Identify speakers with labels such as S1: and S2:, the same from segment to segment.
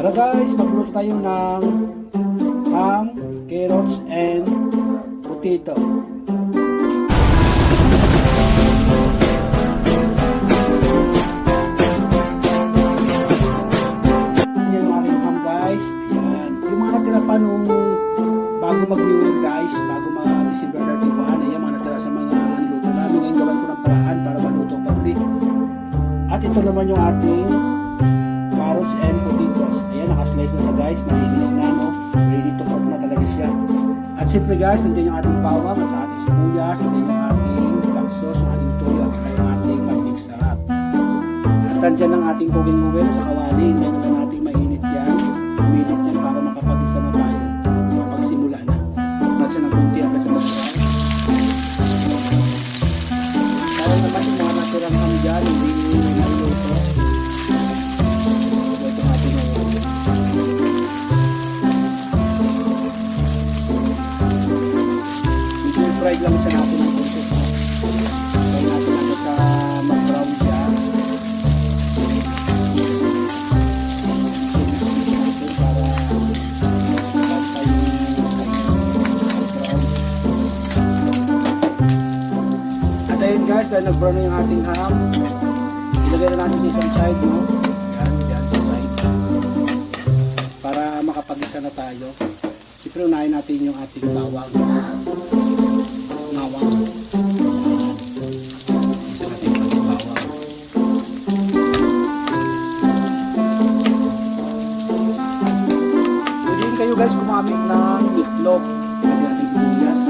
S1: Tara guys, magluluto tayo ng ham, carrots, and potato. Yan yung aking ham guys. Ayan. Yung mga natira pa nung bago mag-New Year guys, bago mag-December 31, ayan mga natira sa mga niluto namin. Ngayon gawan ko ng paraan para maluto pa ulit. At ito naman yung ating carrots and potatoes. Ayan, nakaslice na sa guys. Malinis na, no? Ready to cook na talaga siya. At siyempre guys, nandiyan yung ating bawang, sa ating sibuyas, nandiyan yung ating black sauce, yung ating toyo, at saka yung ating magic sarap. At nandiyan ang ating cooking oil sa kawali. Ngayon na natin mainit yan. Uminit yan para makapag-isa na tayo. Makapagsimula na. At siya ng kunti at sa mga kaya naman yung mga natirang ham dyan, hindi nailuto. Fried lang siya natin ng kunti. Kaya natin ito sa mag-brown siya. Para magpapay yung mag-brown. At ayun guys, dahil nag-brown na yung ating ham, ilagay na natin sa isang side, no? Yan, dyan sa side. Para makapag-isa na tayo. Siyempre unahin natin yung ating bawang. Pwede kayo guys gumamit ng itlog. Lagyan natin sibuyas.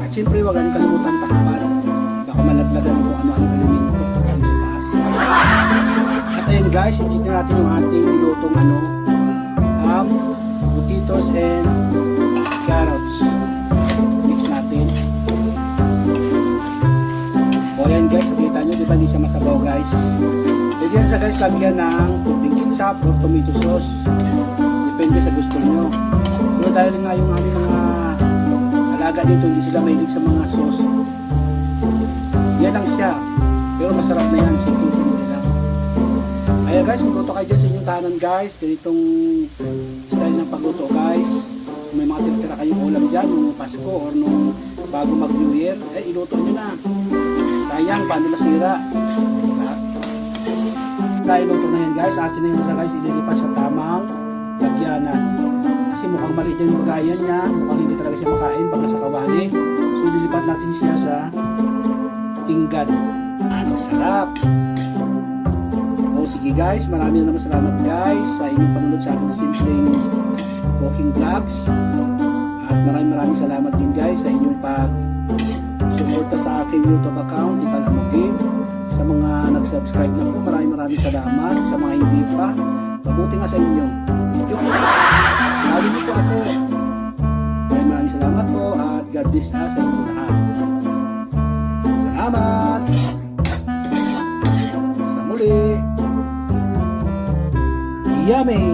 S1: At siyempre, huwag ang kalimutan takpan. Baka malaglagan ng kung ano-ano elemento pagkain sa taas. At ayun guys, i-check na natin yung ating nilutong ham, potatoes, and carrots. Mix natin. O yan guys, nakita nyo, diba hindi siya masabaw guys. Pwede yan sa guys, lagyan ng kunting ketchup or tomato sauce. Depende sa gusto nyo. Pero dahil nga yung aming mga alaga dito, hindi sila mahilig sa mga sauce. Yan lang siya. Pero masarap na yan. Simple lang. Kaya guys, magluto kayo dyan sa inyong tahanan guys. Ganitong style ng pagluto guys. Kung may mga tira kayong ulam dyan, nung Pasko or nung bago mag New Year, iluto nyo na. Sayang, paano nasira? Dahil luto na yan guys, atin na yun sa guys, ililipat sa tamang lagyanan. Kasi mukhang maliit yung bagayan niya, mukhang hindi talaga siya makain pagka sa kawali. So ililipat natin siya sa pinggan. Ang sarap! O sige guys, maraming naman salamat guys sa inyong panunod sa aking simpleng cooking vlogs. At maraming salamat din guys sa inyong pag-suporta sa aking YouTube account, Ikala Mugib. Sa mga nag-subscribe na po, maraming salamat. Sa mga hindi pa, mabuti nga sa inyo. Video po. Lagi niyo po ako. Maraming salamat po at God bless sa inyo lahat. Salamat! Sa muli! Yummy!